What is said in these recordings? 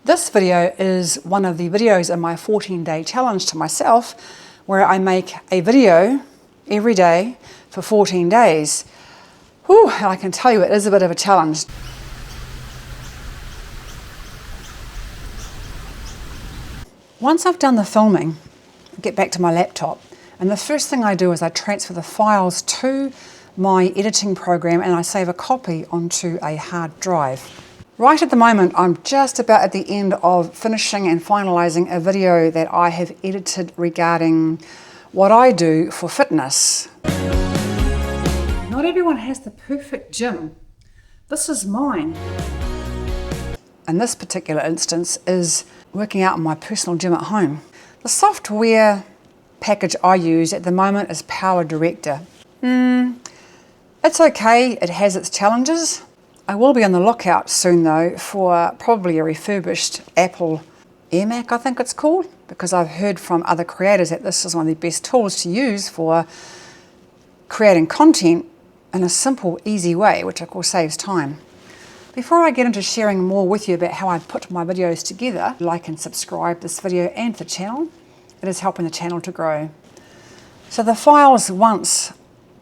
This video is one of the videos in my 14-day challenge to myself where I make a video every day for 14 days. Whew, and I can tell you it is a bit of a challenge. Once I've done the filming, I get back to my laptop, and the first thing I do is I transfer the files to my editing program and I save a copy onto a hard drive. Right at the moment, I'm just about at the end of finishing and finalising a video that I have edited regarding what I do for fitness. Not everyone has the perfect gym. This is mine. And this particular instance is working out in my personal gym at home. The software package I use at the moment is Power Director. It's okay, it has its challenges. I will be on the lookout soon though for probably a refurbished Apple AirMac, I think it's called, because I've heard from other creators that this is one of the best tools to use for creating content in a simple, easy way, which of course saves time. Before I get into sharing more with you about how I put my videos together, like and subscribe this video and the channel. It is helping the channel to grow. So the files, once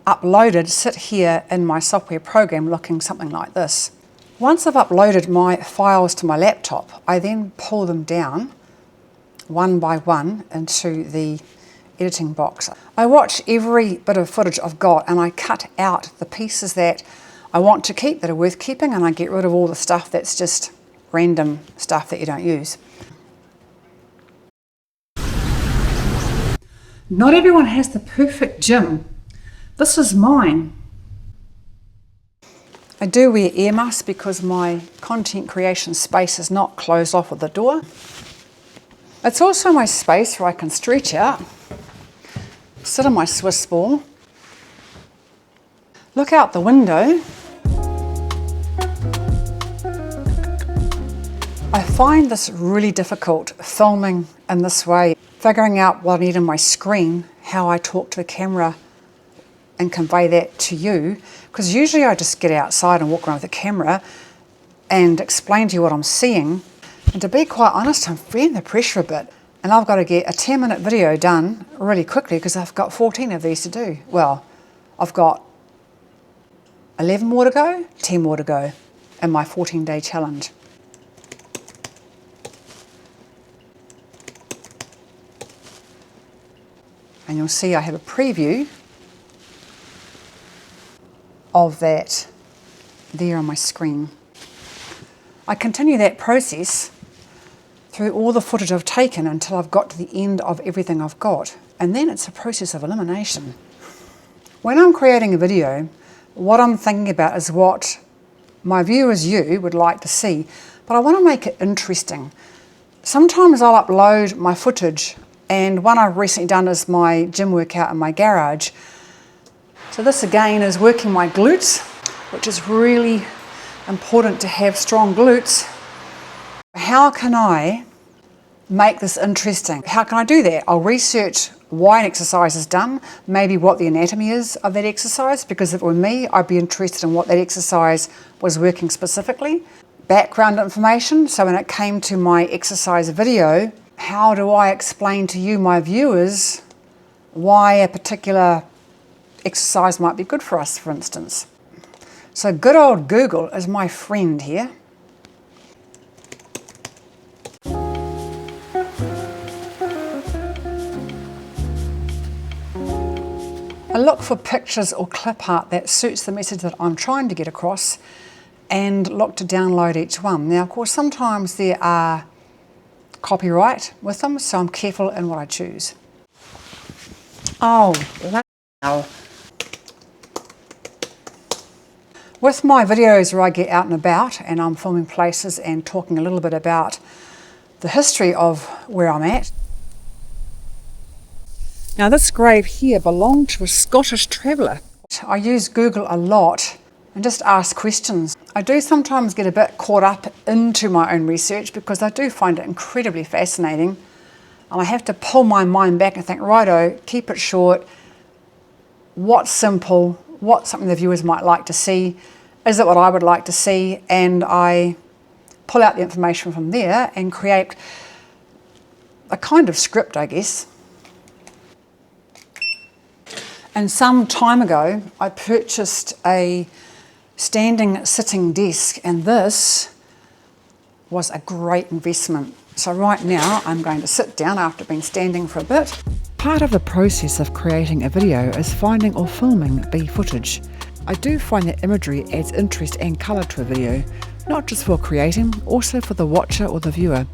uploaded, sit here in my software program looking something like this. Once I've uploaded my files to my laptop, I then pull them down one by one into the editing box. I watch every bit of footage I've got and I cut out the pieces that I want to keep, that are worth keeping, and I get rid of all the stuff that's just random stuff that you don't use. Not everyone has the perfect gym. This is mine. I do wear ear muffs because my content creation space is not closed off at the door. It's also my space where I can stretch out, sit on my Swiss ball, look out the window. I find this really difficult filming in this way, figuring out what I need on my screen, how I talk to the camera and convey that to you, because usually I just get outside and walk around with the camera and explain to you what I'm seeing. And to be quite honest, I'm feeling the pressure a bit, and I've got to get a 10-minute video done really quickly because I've got 14 of these to do. Well, I've got 11 more to go, 10 more to go in my 14-day challenge. And you'll see I have a preview of that there on my screen. I continue that process through all the footage I've taken until I've got to the end of everything I've got. And then it's a process of elimination. When I'm creating a video, what I'm thinking about is what my viewers, you, would like to see, but I want to make it interesting. Sometimes I'll upload my footage, and one I've recently done is my gym workout in my garage. So this again is working my glutes, which is really important to have strong glutes. How can I make this interesting? How can I do that? I'll research why an exercise is done, maybe what the anatomy is of that exercise, because if it were me, I'd be interested in what that exercise was working specifically. Background information, so when it came to my exercise video, how do I explain to you, my viewers, why a particular exercise might be good for us, for instance. So good old Google is my friend here. I look for pictures or clip art that suits the message that I'm trying to get across and look to download each one. Now, of course, sometimes there are copyright with them, so I'm careful in what I choose. Oh, wow. With my videos where I get out and about and I'm filming places and talking a little bit about the history of where I'm at. Now this grave here belonged to a Scottish traveller. I use Google a lot and just ask questions. I do sometimes get a bit caught up into my own research because I do find it incredibly fascinating, and I have to pull my mind back and think, righto, keep it short, what's simple, what's something the viewers might like to see, is it what I would like to see, and I pull out the information from there and create a kind of script, I guess. And some time ago, I purchased a standing sitting desk, and this was a great investment. So right now I'm going to sit down after being standing for a bit. Part of the process of creating a video is finding or filming B footage. I do find that imagery adds interest and colour to a video, not just for creating, also for the watcher or the viewer.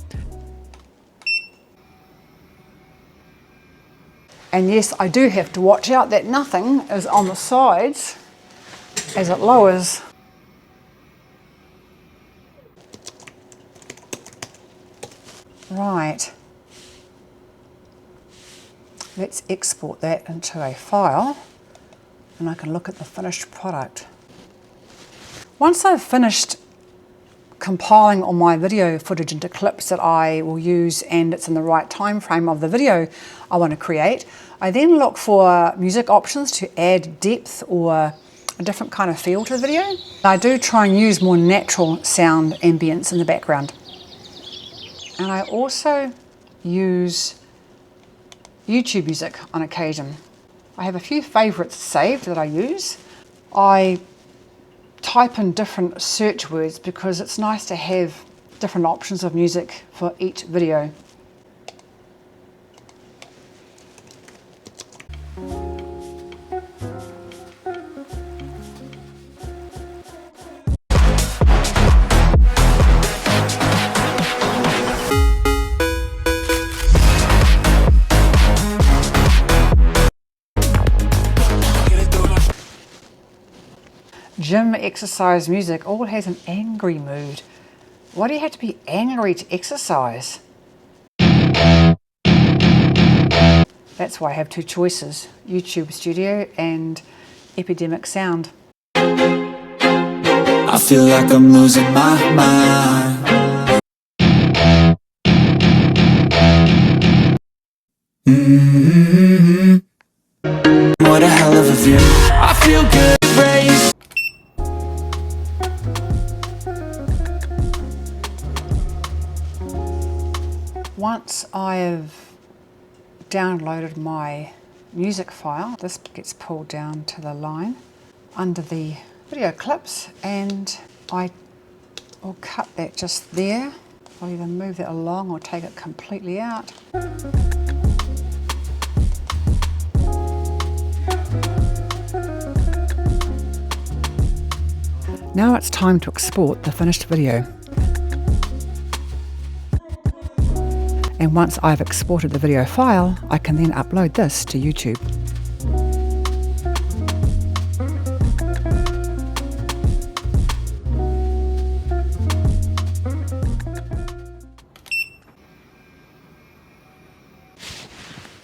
And yes, I do have to watch out that nothing is on the sides as it lowers. Right. Let's export that into a file and I can look at the finished product. Once I've finished compiling all my video footage into clips that I will use and it's in the right time frame of the video I want to create, I then look for music options to add depth or a different kind of feel to the video. I do try and use more natural sound ambience in the background. And I also use YouTube music on occasion. I have a few favourites saved that I use. I type in different search words because it's nice to have different options of music for each video. Gym exercise music all has an angry mood. Why do you have to be angry to exercise? That's why I have two choices, YouTube Studio and Epidemic Sound. I feel like I'm losing my mind. What a hell of a view. I feel good, raised. Once I've downloaded my music file, this gets pulled down to the line under the video clips and I will cut that just there. I'll either move that along or take it completely out. Now it's time to export the finished video. And once I've exported the video file, I can then upload this to YouTube.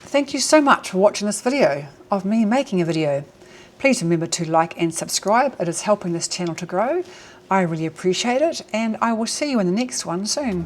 Thank you so much for watching this video of me making a video. Please remember to like and subscribe. It is helping this channel to grow. I really appreciate it, and I will see you in the next one soon.